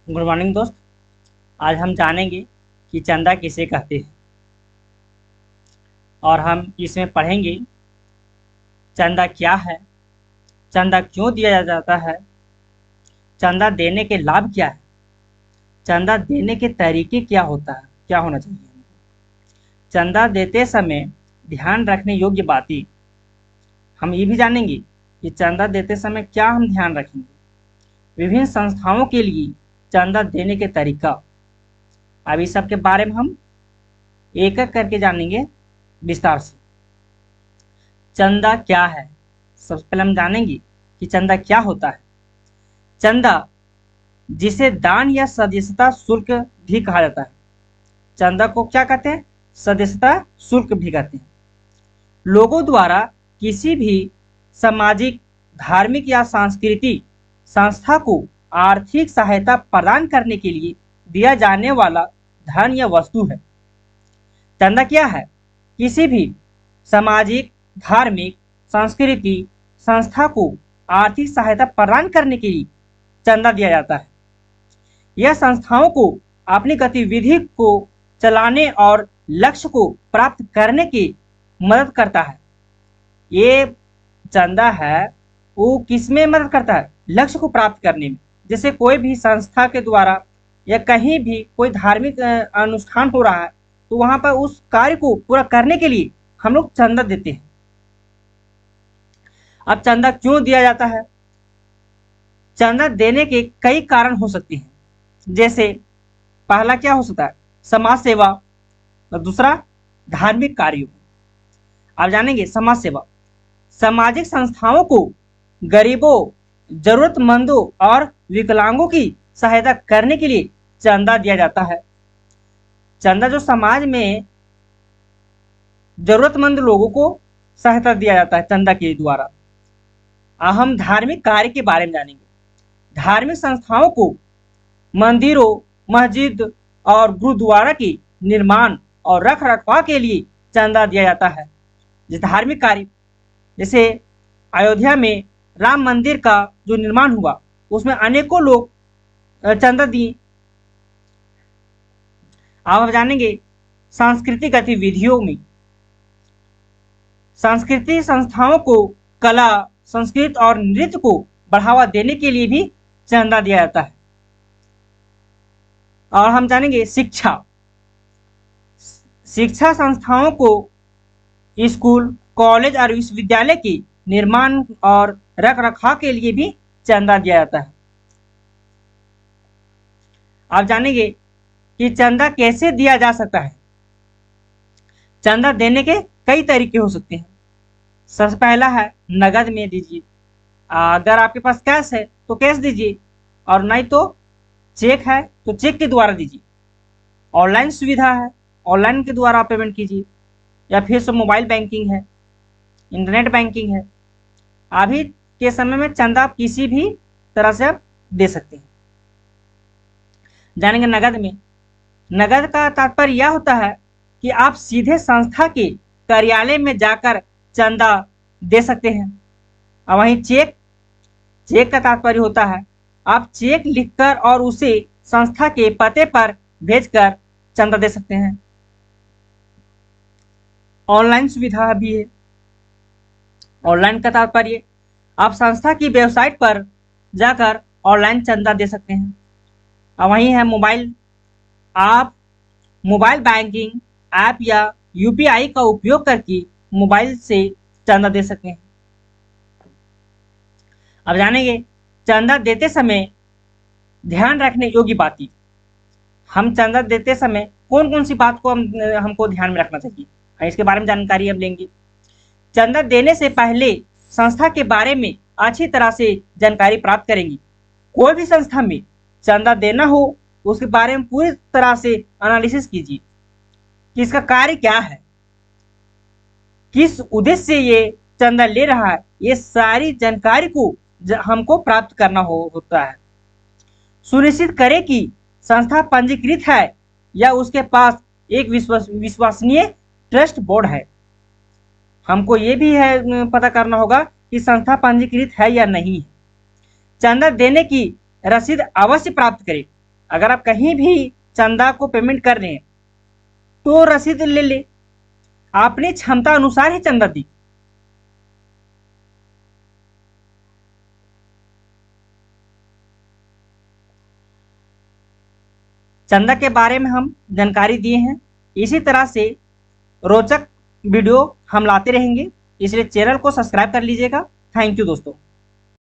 Good morning दोस्त। आज हम जानेंगे कि चंदा किसे कहते हैं और हम इसमें पढ़ेंगे चंदा क्या है, चंदा क्यों दिया जाता है, चंदा देने के लाभ क्या है, चंदा देने के तरीके क्या होता है, क्या होना चाहिए। चंदा देते समय ध्यान रखने योग्य बातें हम ये भी जानेंगे कि चंदा देते समय क्या हम ध्यान रखेंगे। विभिन्न संस्थाओं के लिए चंदा देने के तरीका, अब इस सब के बारे में हम एक एक करके जानेंगे विस्तार से। चंदा क्या है, सबसे पहले हम जानेंगे कि चंदा क्या होता है। चंदा, जिसे दान या सदस्यता शुल्क भी कहा जाता है, चंदा को क्या कहते हैं? सदस्यता शुल्क भी कहते हैं। लोगों द्वारा किसी भी सामाजिक, धार्मिक या सांस्कृतिक संस्था को आर्थिक सहायता प्रदान करने के लिए दिया जाने वाला धन या वस्तु है। चंदा क्या है? किसी भी सामाजिक, धार्मिक, सांस्कृतिक संस्था को आर्थिक सहायता प्रदान करने के लिए चंदा दिया जाता है। यह संस्थाओं को अपनी गतिविधि को चलाने और लक्ष्य को प्राप्त करने की मदद करता है। ये चंदा है वो किसमें मदद करता है? लक्ष्य को प्राप्त करने में। जैसे कोई भी संस्था के द्वारा या कहीं भी कोई धार्मिक अनुष्ठान हो रहा है तो वहां पर उस कार्य को पूरा करने के लिए हम लोग चंदा देते हैं। अब चंदा क्यों दिया जाता है? चंदा देने के कई कारण हो सकते हैं। जैसे पहला क्या हो सकता है? समाज सेवा, और दूसरा धार्मिक कार्यों। आप जानेंगे समाज सेवा, सामाजिक संस्थाओं को गरीबों, जरूरतमंदों और विकलांगों की सहायता करने के लिए चंदा दिया जाता है। चंदा जो समाज में जरूरतमंद लोगों को सहायता दिया जाता है चंदा के द्वारा। हम धार्मिक कार्य के बारे में जानेंगे। धार्मिक संस्थाओं को मंदिरों, मस्जिद और गुरुद्वारा के निर्माण और रख रखाव के लिए चंदा दिया जाता है। जिस धार्मिक कार्य, जैसे अयोध्या में राम मंदिर का जो निर्माण हुआ उसमें अनेकों लोग चंदा दिए। आप जानेंगे सांस्कृतिक गतिविधियों में, सांस्कृतिक संस्थाओं को कला, संस्कृत और नृत्य को बढ़ावा देने के लिए भी चंदा दिया जाता है। और हम जानेंगे शिक्षा, शिक्षा संस्थाओं को स्कूल, कॉलेज और विश्वविद्यालय के निर्माण और रख रखाव के लिए भी चंदा दिया जाता है। आप जानेंगे कि चंदा कैसे दिया जा सकता है। चंदा देने के कई तरीके हो सकते हैं। सबसे पहला है नगद में दीजिए। अगर आपके पास कैश है तो कैश दीजिए, और नहीं तो चेक है तो चेक के द्वारा दीजिए। ऑनलाइन सुविधा है, ऑनलाइन के द्वारा आप पेमेंट कीजिए, या फिर सब मोबाइल बैंकिंग है, इंटरनेट बैंकिंग है। अभी के समय में चंदा आप किसी भी तरह से आप दे सकते हैं। जानेंगे नगद में। नगद का तात्पर्य यह होता है कि आप सीधे संस्था के कार्यालय में जाकर चंदा दे सकते हैं। और वहीं चेक, चेक का तात्पर्य होता है आप चेक लिखकर और उसे संस्था के पते पर भेजकर चंदा दे सकते हैं। ऑनलाइन सुविधा भी है। ऑनलाइन का तात्पर्य आप संस्था की वेबसाइट पर जाकर ऑनलाइन चंदा दे सकते हैं। और वहीं है मोबाइल, आप मोबाइल बैंकिंग ऐप या यूपीआई का उपयोग करके मोबाइल से चंदा दे सकते हैं। अब जानेंगे चंदा देते समय ध्यान रखने योग्य बातें। हम चंदा देते समय कौन कौन सी बात को हमको ध्यान में रखना चाहिए, इसके बारे में जानकारी हम लेंगे। चंदा देने से पहले संस्था के बारे में अच्छी तरह से जानकारी प्राप्त करेंगे। कोई भी संस्था में चंदा देना हो उसके बारे में पूरी तरह से एनालिसिस कीजिए कि इसका कार्य क्या है, किस उद्देश्य से ये चंदा ले रहा है। ये सारी जानकारी को हमको प्राप्त करना होता है। सुनिश्चित करें कि संस्था पंजीकृत है या उसके पास एक विश्वसनीय ट्रस्ट बोर्ड है। हमको ये भी है पता करना होगा कि संस्था पंजीकृत है या नहीं है। चंदा देने की रसीद अवश्य प्राप्त करें। अगर आप कहीं भी चंदा को पेमेंट कर रहे हैं तो रसीद ले ले, आपने क्षमता अनुसार ही चंदा दी। चंदा के बारे में हम जानकारी दिए हैं। इसी तरह से रोचक वीडियो हम लाते रहेंगे, इसलिए चैनल को सब्सक्राइब कर लीजिएगा। थैंक यू दोस्तों।